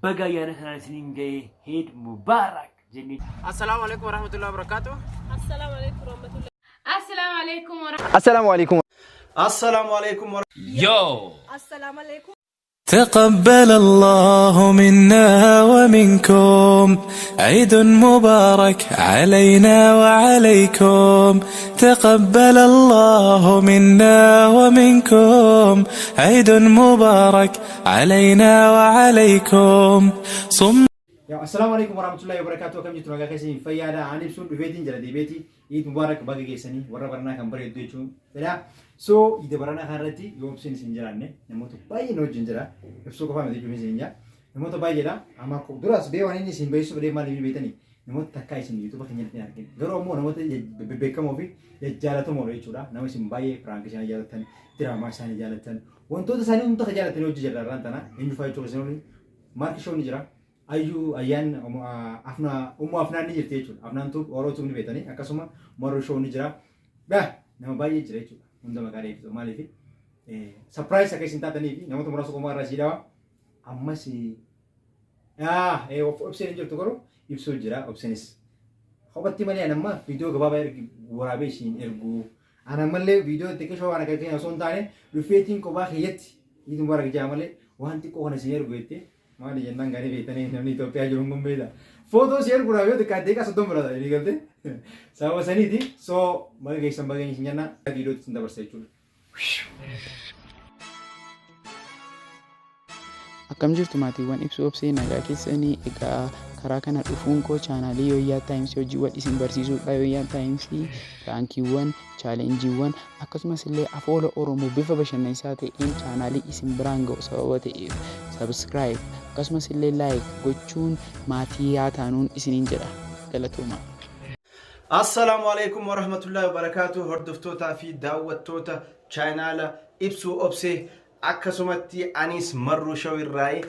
Baga yana kana sinin gay Eid Mubarak Jani. Assalamu alaikum warahmatullahi wabarakatuh. Assalamu alaikum warahmatullahi. Assalamu alaikum Assalamu alaikum. Assalamu alaikum. Yo! Assalamu alaikum. تقبل الله منا ومنكم عيد مبارك علينا وعليكم تقبل الله منا ومنكم عيد مبارك علينا وعليكم السلام عليكم ورحمة الله وبركاته. كم جيتوا نجا كيسين فيادا عن إبسو بفيتين جلدي بيتي عيد مبارك باقي جيساني ورا برنا كم بريد دويشون فلا so ide barana harati yobsin sinjaranne namoto bayi no jinjara ibsu ko famedi jumi sinja namoto bayi la ama ko duras be wani ni sin beisu be mali betani namoto takai sin youtube kan nyati arkin garo mo namoto be kamo bi ya jalato mo rechuda namoto sin bayi prank sin jalatan drama sin jalatan wonto to sani unta jalatan yo jira rantana inju fay to sinoli mark show ni jira ayu ayan afna afna ni jirte chu afna to oro tu ni betani akasuma moro show ni jira ba nama bayi jira chu unda magari itu mali fi surprise akai sinta tani fi namoto merasu ko mara sidawa amma si Obse ni Jirtu koro Ibsu jira Obsenis khobatti mali anamma video gaba bayar warabe shin ergu anamalle video teke show ana kai kana sontane rufetin ko ba khiyati idu mara jamale wanti ko kana share goite mali jennan gari betane namni to pya jurungum beda foto share gurabe de ka deka sodom brada ni galte sawa saniti so magi sambagani sinyana video tinda bersaichul Akkam jirtu maatiiwwan Ibsu Obsee nagaa keessanii egaa karaa kana dhufuun koo chaanaalii Yooyyaa Taayimsii hojii wal isin barsiisuudha. Yooyyaa Taayimsii raankiiwwan chaalenjiiwwan akkasumas illee afoola Oromoo bifa bashannansiisaa ta'een chaanaalii isin biraan ga'u sababa ta'eef subscribe akkasumas illee like gochuun maatii yaa taanuun isiniin jedha. Galatooma. Assalamu alaikum warahmatullahi wabarakatuh. Hordoftoota fi daawwattoota chaanaala Ibsu Obsee akkasumatti anis marru shawirraay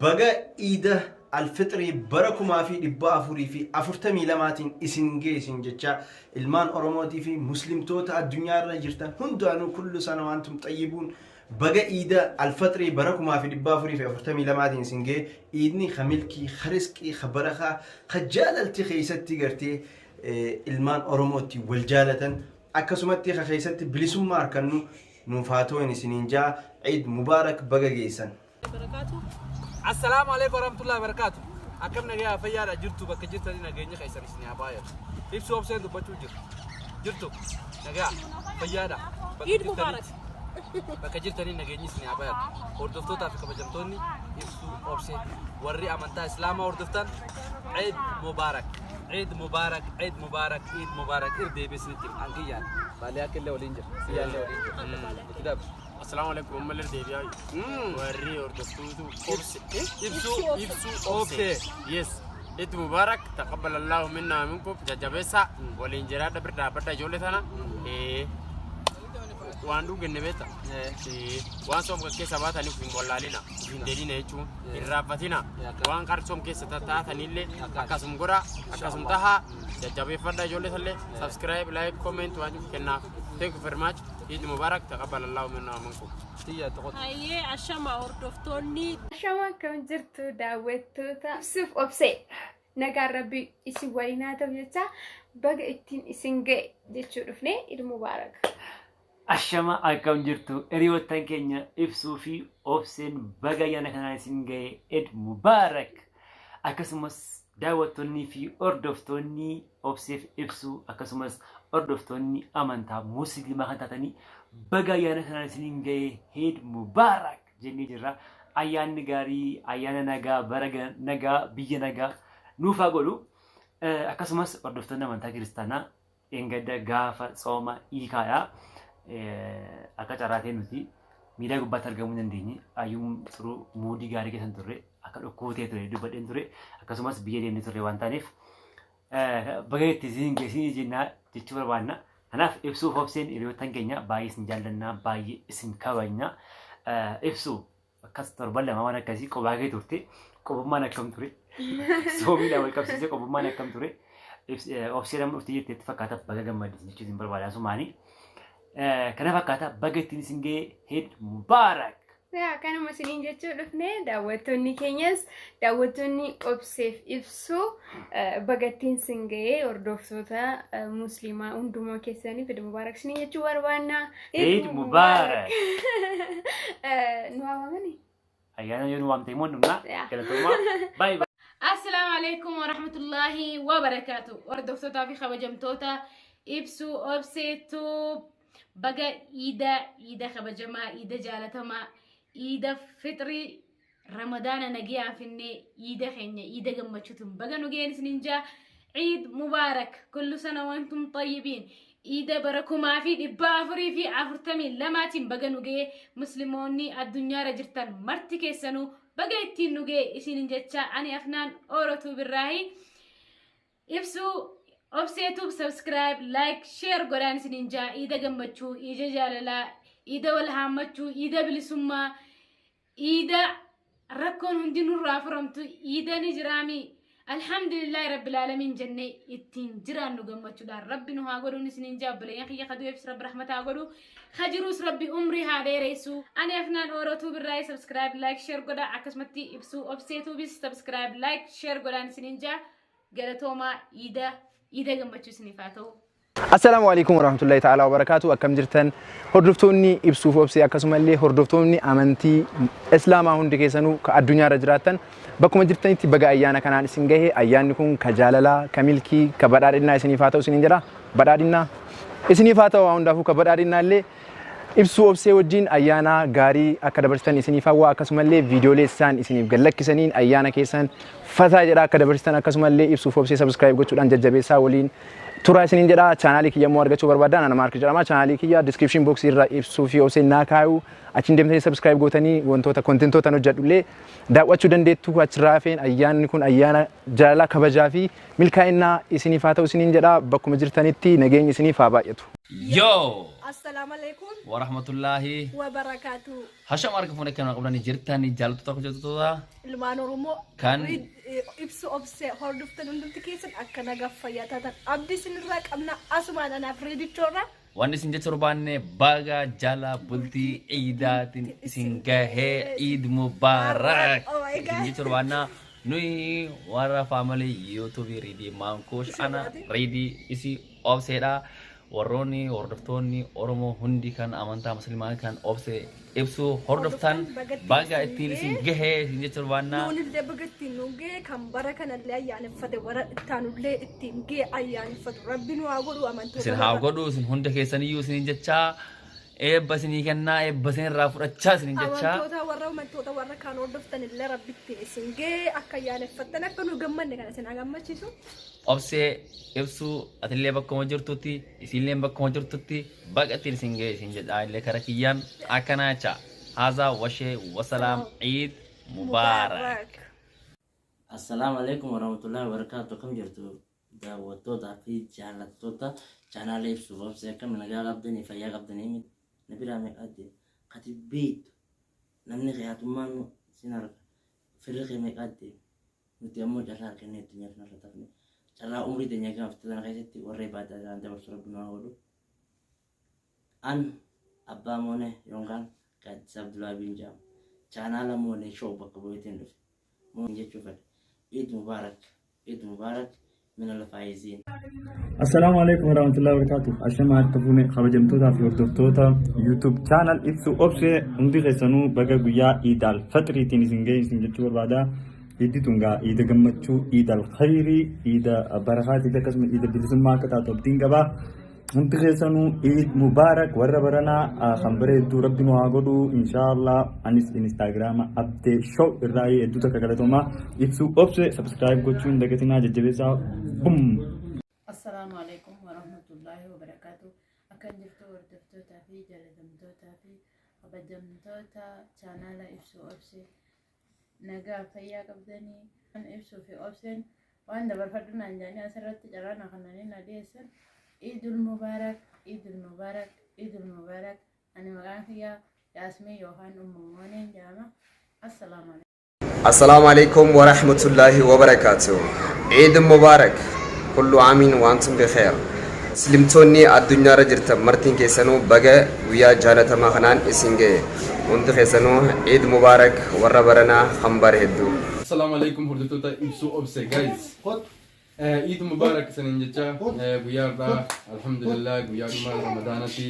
baga iida alfitri barakumaa fi dhibba afurii fi 42 isin geessin jecha ilmaan oromootii fi muslimtoota addunyaarra jirtan hundaanuu kullu sana waantum xayyibuun baga iida alfitri barakumaa fi dhibba afurii fi 42 isin gee iidni khamilkii khariskii khabarakaa khajaalalti keessatti gartee ilmaan oromootii wal jaalatan akkasumatti keessatti bilisummaa arkannu نفاتوين سنينجا عيد مبارك بقى جيسان. السلام عليكم ورحمة الله وبركاته. أكمل يا فيا جرتو بك جرتو لنا جيني خيسر سنيا باير. إبسو أوبسين دو بتشو جرتو نجا فيا دا. عيد مبارك. بك جرتو لنا جيني سنيا باير. وردفتو تافك بجمتوني إبسو أوبسين وري أمانتا إسلام وردفتان عيد مبارك. عيد مبارك عيد مبارك عيد مبارك إردي بسنتين أنكيان بالي كله ولينجر سيال ولينجر كده السلام عليكم أم الردي بياي وري وردفتو أوبسي إبسو أوبسي يس عيد مبارك تقبل الله منا ومنكم جاجبسا ولينجر هذا بردا جولتنا وانdu genne beta waan som ke sabata ni fin bollalina fin delina jechu irrafatina waan qarsom ke satatatanille akasum gora akasum taha jajabe fadda jolle salle subscribe like comment waju kenna thank you very much Eid Mubarak taqabbal Allah minna wa minkum tiya taqot Ayye ashama hordoftonni Ashama kam jirtu daawwattoota Ibsuuf Obsee nagaa rabbi isin waliin ta'u jecha baga ittiin isin ga'e jechuu dhufne Eid Mubarak. Ashama akkam jirtu hiriyoottan keenya Ibsuu fi Obseen baga yana kana isin ga'e Eid Mubarak akkasumas daawwattoonni fi hordoftoonni Obsee fi Ibsuu akkasumas hordoftoonni amantaa musliimaa kan taatanii baga yana kana isin ga'e Eid Mubarak jennee jirra. Ayyaanni gaarii ayyaana nagaa bara nagaa biyya nagaa nuuf haa godhu. Akkasumas hordoftoonni amantaa kiristaanaa engadda gaafa tsooma hiikaadha. Akka carraatee nuti miidhaa gubbaatti argamuu dandeenye ayyuun turuu muudii gaarii keessan turre akka dhukkuutee ture dubbadheen ture akkasumas biyya deemnee turre waan taaneef baga itti isin geessinii jennaa jechuu barbaanna. Kanaaf Ibsuuf Obseen hiriyoottan keenya baay'ee isin jaallannaa baay'ee isin kabajna. Ibsuu akkas torban lama waan akkasii qophaa kee turte qopummaan akkam ture soomiidhaan wal qabsiisee qopummaan akkam ture Obseen amma dhuftee jetteetti fakkaata baga gammadde jechuu isin barbaada sumaanii. Kana fakkaata baga ittiin isin ga'e Eid Mubarak Ya kan masinin jechuun dhufne daawwattoonni keenyas daawwattoonni Obseef Ibsu bagattiin singee hordoftoota musliimaa hundumaa keessaniif Eid Mubarak sinin jechuu barbaanna. Eid Mubarak. Nu waamamani. Ayyaana yoo nu waamte immoo dhumna. Galatoomaa. Bye bye. السلام عليكم ورحمة الله وبركاته وردفتوتا في خبجمتوتا إبسو أوبسيتو بقى إيدا خبجما إيدا جالتما إيدا فطري رمضان نجيا فيني إيدا خيني إيدا جمتشتم بقى نجيا نسنجا عيد مبارك كل سنة وانتم طيبين إيدا بركو ما في إبافري في عفرتمين لما تم بقى نجيا مسلموني الدنيا رجرتان مرتكي سنو بقيتين نوجي إسين جتشا أنا أفنان أورتو بالراهي إبسو أوبسيتو سبسكرايب لايك شير قران سنينجا إيدا جمبتشو إيجا جاللا إيدا والهامتشو إيدا بلسما إيدا ركون هندين الرافرمتو إيدا نجرامي الحمد لله رب العالمين جنة إتين جران نجمتشو دار ربي نها قولو نسنينجا بلا يخي خدو يفس رب رحمة قولو خجروس ربي أمري هذا رئيسو أنا أفنان أورتو بالراي سبسكرايب لايك شير قدا عكسمتي إبسو أوبسيتو بس سبسكرايب لايك شير قدا نسنينجا قالتوما إيدا جمبتشو سنفاتو السلام عليكم ورحمة الله تعالى وبركاته أكم جرتن هردفتوني إبسو فوبسي أكسم اللي هردفتوني أمنتي إسلام هون دكيسانو كالدنيا رجراتن بكم جرتني تبقى أيانا كان سنجه أيانكم كجاللا كملكي كبرارنا سنفاتو سنينجرا برارنا سنفاتو هون دافو كبرارنا اللي إبسو أوبسي وجين أيانا غاري أكدبرستان إسنيفا وأكسم اللي فيديو لسان إسنيف قلك كسنين أيانا كيسان فتاجرا أكدبرستان أكسم اللي إبسو فوبسي سبسكرايب قلت أن ججبيسا ولين ترى سنين جرا channel كي يمو أرجع شو بربادان أنا مارك جرا ما channel كي يا description box يرا إبسو في أوبسي ناكايو أشين دم سبسكرايب قلتني وانتو content تانو جدولة دعوة شدن ديت تو أشرافين أيان نكون أيانا جالا خبجافي ملكاينا إسنيفا تو سنين جرا بكم جرتني تي نجين إسنيفا بايتو يو السلام عليكم ورحمة الله وبركاته هشام أركفوني كانوا قبلني جرتاني جالتو تاكو جالتو ilmaan oromoo kan ibsu obsee hordoftan hundumti keessan akka nagaa fayyaa taatan abdii sinirraa qabna asumaan anaaf reedichoorra wanni isin jecha barbaanne baga jala bultii iidaatiin isin gahee iid mubaarak isin jecha barbaanna nuyi warra faamilii yuutuubii reedii maankuush ana reedii isi obseedha warroonni hordoftoonni oromoo hundi kan amantaa musliimaa kan obsee ibsu hordoftan baga ittiin isin gahee isin jecha barbaanna nuunillee bagattiin nu gahee kan bara kanallee ayyaaneffate warra ittaanullee ittiin gahee ayyaaneffatu rabbi nu haa godhu amantoota isin haa godhu isin hunda keessaniyyuu isin jecha eebba isinii kennaa eebba isin irraa fudhachaa isin jecha amantoota warra kaan hordoftanillee rabbitti isin gahee akka ayyaaneffattan akka nu gammanne kana isin haa gammachiisu obsee ibsu atillee bakkuma jirtutti isinillee bakkuma jirtutti baqatiin isin gahee isin jedhaa illee kara kiyyaan akkanaacha haza washee wasalaam ciid mubaarak. Assalamu alaikum warahmatullahi wabarakatuh. Kam jirtu daawwattoota fi jaallattoota chaanaalee ibsu obsee akkam nagaa qabdanii fayyaa qabdanii miti nabiraa meeqaatti kati beektu namni qiyaatummaan isin arga firri meeqaatti nuti ammoo carraa kennee addunyaa kanarra tafne carraa umrii teenya gaafatan keessatti warree baadhaa jiran dabarsu rabbi nu haa godhu. An abbaa moonee yookaan Gaaddisa Abdullaa bin Jaam chaanaala moonee shoo bakka bu'eetiin dhufe moon jechuu fedha. Eid Mubarak, Eid Mubarak min al-faizin. Assalamu alaikum warahmatullahi wabarakatuh. Ashama tafune khabajamtoota fi hordoftoota YouTube channel Ibsu Obse hundi keessanuu baga guyyaa Eid al-Fitriitiin isin ga'e isin jechuu barbaada. Eid tungaa Eid gammachuu, Eid al-Khayrii, Eid barakaatii akkasumas Eid bilisummaa akka taatu abdiin qaba. Hundi keessanuu Eid Mubarak warra baranaa kan bareedduu rabbi nu haa godhu inshallah. Anis Instagram update show irraa hedduu takka galatooma. Ibsu Obse subscribe gochuun dagatinaa jajjabeessaa. Bum. السلام عليكم ورحمة الله وبركاته. أكن جرتو وردفتوتا في جلدمتوتا في أبجمتوتا channel إبسو أوبسي نجا فيا قبضني أن إبسو في أوبسين وأنا برفضنا جاني أسرت جرانا خناني ناديسن عيد المبارك عيد المبارك عيد المبارك أنا مكان فيها ياسمي يوهان أموانين جامع السلام عليكم. السلام عليكم ورحمة الله وبركاته. عيد مبارك كل عام وأنتم بخير. سلمتوني الدنيا رجرت مرتين كيسانو بقى ويا جالة ما خنان إسنجي hundi keessanuu Eid Mubarak warra baranaa khambar hedduu. Assalamu alaikum hordoftoota Ibsu Obse guys. Eid Mubarak sanin jecha guyyaa irraa alhamdulillah guyyaa dhumaa ramadaanati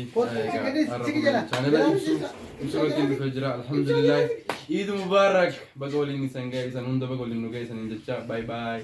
channel Ibsu irratti dhufee jira alhamdulillah Eid Mubarak baga waliin isan ga'e isan hunda baga waliin nu ga'e sanin jecha bye bye.